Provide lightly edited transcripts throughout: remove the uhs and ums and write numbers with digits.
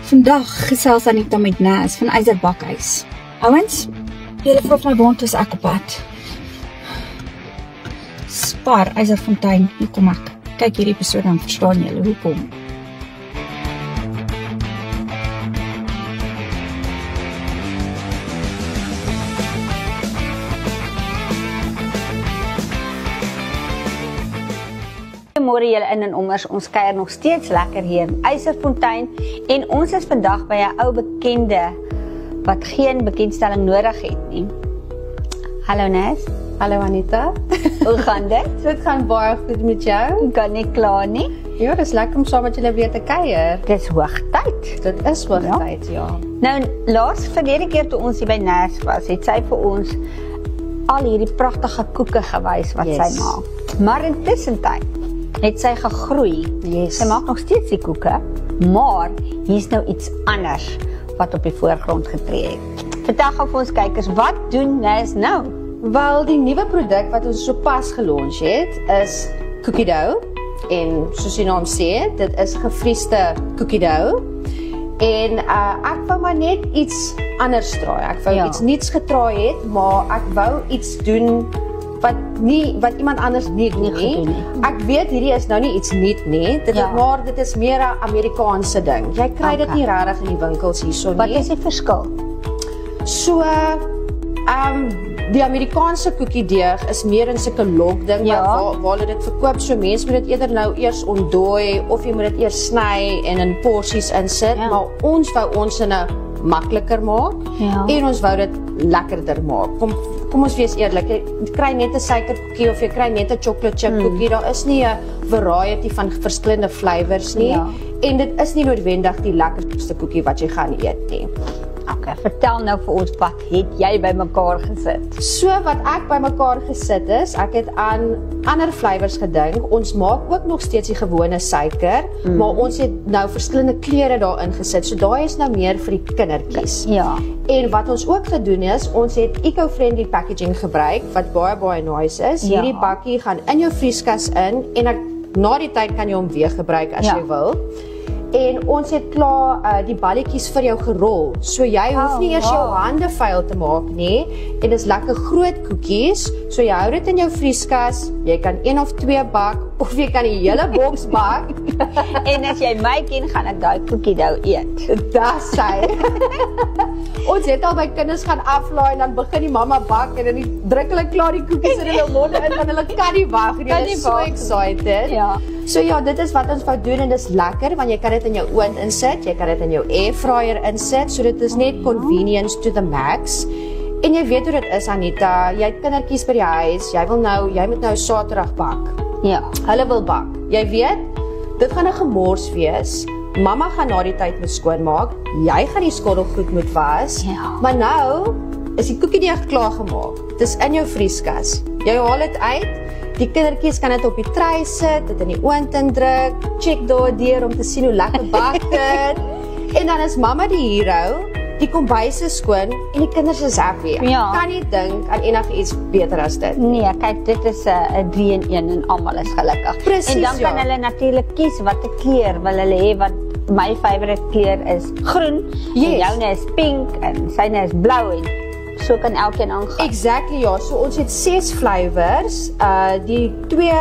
Vandag gesels Anita met Nas van Yzerbakhuis. Ouens, julle vroeg my waant is ek op pad. Spar Yzerfontein, hier kom ek. Kyk hierdie episode dan verstaan julle hoekom. Goeiemôre julle in en ommers, ons kuier nog steeds lekker hier in Yzerfontein en ons is vandag by 'n ou bekende wat geen bekendstelling nodig het nie. Hallo Nas. Hallo Anita. Hoe gaan dit? Dit gaan baie goed met jou. Kan nie kla nie. Ja, dis lekker om saam met julle weer te kuier. Dis hoogtyd. Dit is hoogtyd, ja. Nou, verlede keer toe ons hier by Nas was, het sy vir ons al hierdie pragtige koeke gewys wat sy maak. Maar intussen het sy gegroei. Sy maak nog steeds die koeke, maar hier's nou iets anders wat op die voorgrond getree het. Vertel gou vir ons kykers, wat doen Nas nou? Wel, die nuwe produk wat ons sopas gelonch het, is cookie dough. En soos die naam sê, dit is gevriesde cookie dough. En ek wou maar net iets anders draai. Ek wou iets niets getraai het, maar ek wou iets doen wat iemand anders nie doen nie. Ek weet hierdie is nou nie iets nuut nie, maar dit is meer 'n Amerikaanse ding. Jy kry dit nie regtig in die winkels hierso nie. Wat is die verskil? So, die Amerikaanse koekiedeeg is meer in sulke lokding waar hulle dit verkoop. So mense moet dit eerder nou eers ontdooi of jy moet dit eers sny en in porsies insit, maar ons wou ons in 'n makliker maak en ons wou dit lekkerder maak. Kom ons wees eerlik, jy kry net 'n suikerkoekie of jy kry net 'n chocolate chip koekie, daar is nie 'n variety van verskillende flavours nie en dit is nie noodwendig die lekkerste koekie wat jy gaan eet nie. Okay, vertel nou vir ons, wat het jy bymekaar gesit? So wat ek bymekaar gesit is, ek het aan ander flavours gedink. Ons maak ook nog steeds die gewone suiker, maar ons het nou verskillende kleure daarin gesit. So daai is nou meer vir die kindertjies. Ja. En wat ons ook gedoen is, ons het eco-friendly packaging gebruik wat baie nice is. Hierdie bakkie gaan in jou vrieskas in en na die tyd kan jy hom weer gebruik as jy wil. En ons het klaar die balletjies vir jou gerol. So jy hoef nie eers jou hande vuil te maak nie. En dis lekker groot koekies. So jy hou dit in jou vrieskas. Jy kan 1 of 2 bak of jy kan die hele boks bak. En as jy my ken, gaan ek daai koekie nou eet. Dis sy. Ons het al by kinders gaan aflaai en dan begin die mamma bak en dan druk hulle klaar die koekies in hulle monde in want hulle kan nie wag nie. Hulle is so excited. Ja. So ja, dit is wat ons wou doen en dis lekker want jy kan dit in jou oond insit, jy kan dit in jou airfryer insit, so dit is net convenience to the max. En jy weet hoe dit is Anita, jy het kindertjies by die huis, jy moet nou Saterdag bak. Ja. Hulle wil bak. Jy weet, dit gaan 'n gemors wees. Mamma gaan na die tyd moet skoonmaak, jy gaan die skottelgoed moet was. Maar nou is die koekiedeeg klaar gemaak. Dis in jou vrieskas. Jy haal dit uit. Die kindertjies kan dit op die tray sit, dit in die oond indruk, check daardeur om te sien hoe lekker bak dit. En dan is mamma die hero, die kombuis is skoon en die kinders is happy. Kan nie dink aan enigiets beter as dit. Nee, kyk, dit is 'n 3-in-1 en almal is gelukkig. Precies, en dan kan hulle natuurlik kies watter kleur wil hulle hê, wat my favourite kleur is groen, en joune is pink en syne is blou en so kan elkeen aangaan. Exactly, ja. So ons het 6 flavours. Die 2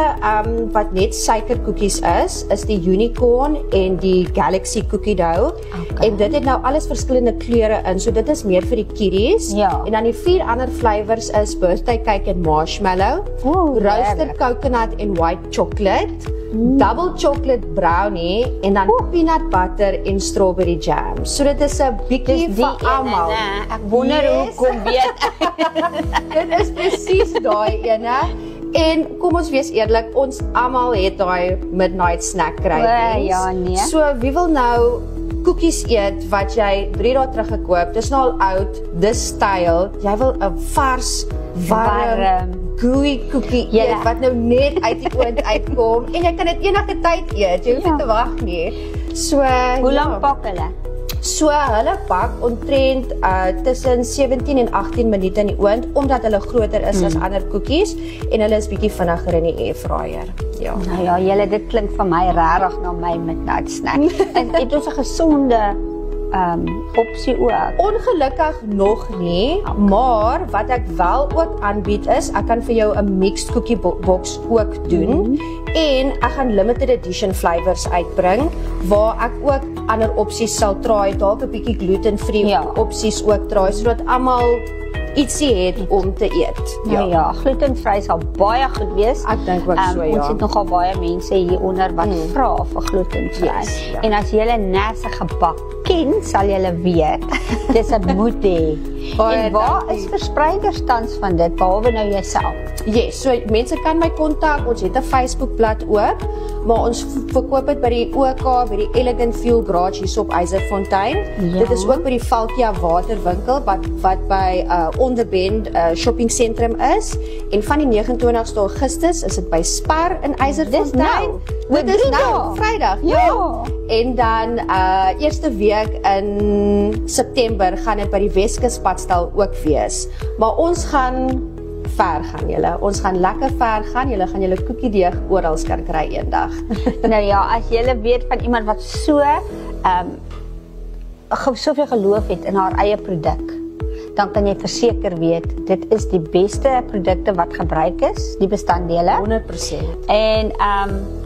wat net suikerkoekies is die unicorn en die galaxy cookie dough. En dit het nou alles verskillende kleure in. So dit is meer vir die kiddies. En dan die 4 ander flavours is birthday cake en marshmallow, roasted coconut en white chocolate, double chocolate brownie en dan peanut butter en strawberry jam. So dit is 'n bietjie vir almal. Ek wonder hoe kom weet. Dit is presies daai ene. En kom ons wees eerlik, ons almal het daai midnight snack cravings. Ja, nee. So wie wil nou koekies eet wat jy 3 dae terug gekoop, dis nou al oud, dis styl. Jy wil 'n vars, warm gooey koekie eet wat nou net uit die oond uitkom en jy kan dit enige tyd eet. Jy hoef nie te wag nie. So hoe lank pak hulle? So hulle pak omtrent tussen 17 en 18 minute in die oond omdat hulle groter is as ander koekies en hulle is bietjie vinniger in die airfryer. Ja. Nou ja, julle dit klink vir my regtig na my midnight snack. En het ons 'n gesonde opsie ook? Ongelukkig nog nie, maar wat ek wel ook aanbied is, ek kan vir jou 'n mixed cookie box ook doen en ek gaan limited edition flavors uitbring waar ek ook ander opsies sal try, dalk 'n bietjie gluten-free opsies ook try sodat almal ietsie het om te eet. Ja, glutenvry sal baie goed wees. Ek dink ook so, Ons het nogal baie mense hieronder wat vra vir glutenvry. En as julle Nase gebak ken, sal julle weet, dis 'n moet hê. En waar is verspreiders tans van dit, behalwe nou jouself? Yes, so mense kan my kontak, ons het 'n Facebookblad ook, maar ons verkoop dit by die OK, by die Elegant Fuel Garage hier op Eiserfontein. Dit is ook by die Valkia waterwinkel wat by Onderbend shopping sentrum is. En van die 29ste Augustus is dit by Spar in Eiserfontein. Dit is nou Vrydag. Ja. En dan eerste week in September gaan dit by die Weskuspadstal ook wees. Maar ons gaan ver gaan julle. Ons gaan lekker ver gaan. Julle gaan julle koekiedeeg oral kan kry eendag. Nou ja, as julle weet van iemand wat soveel geloof het in haar eie produk, dan kan jy verseker weet, dit is die beste produkte wat gebruik is, die bestanddele. 100%. En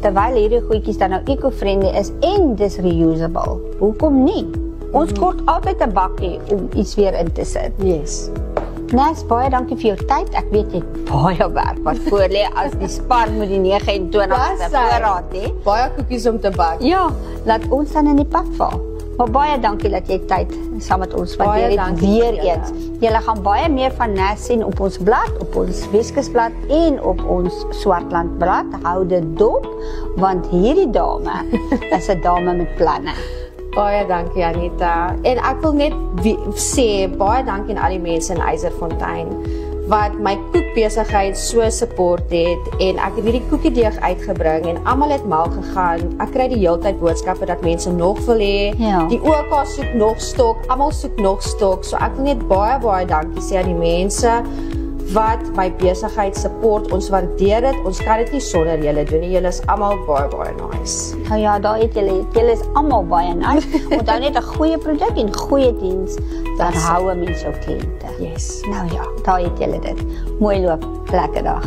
terwyl hierdie goedjies dan nou eco-friendly is en dis reusable, hoekom nie? Ons kort altyd 'n bakkie om iets weer in te sit. Yes. Nes, baie dankie vir jou tyd. Ek weet jy het baie werk wat voor lê as die Spar moet die 29ste voorraad hê. Baie koekies om te bak. Ja, laat ons dan in die pad val. Maar baie dankie dat jy tyd saam met ons spandeer het weer eens. Julle gaan baie meer van Nes sien op ons blad, op ons Weskusblad en op ons Swartland blad. Hou dit dop, want hierdie dame is 'n dame met planne. Baie dankie Anita. En ek wil net sê baie dankie aan al die mense in Eiserfontein wat my koekbesigheid so support het en ek het hierdie koekiedeeg uitgebring en almal het mal gegaan. Ek kry die heeltyd boodskappe dat mense nog wil hê. Die OK soek nog stok, almal soek nog stok. So ek wil net baie dankie sê aan die mense wat my besigheid support. Ons waardeer dit. Ons kan dit nie sonder julle doen nie. Julle is almal baie nice. Nou ja, daar het julle is almal baie nice. Onthou net 'n goeie produk en goeie diens, dan hou mense jou kliënte. Yes. Nou ja, daar het julle dit. Mooi loop, lekker dag.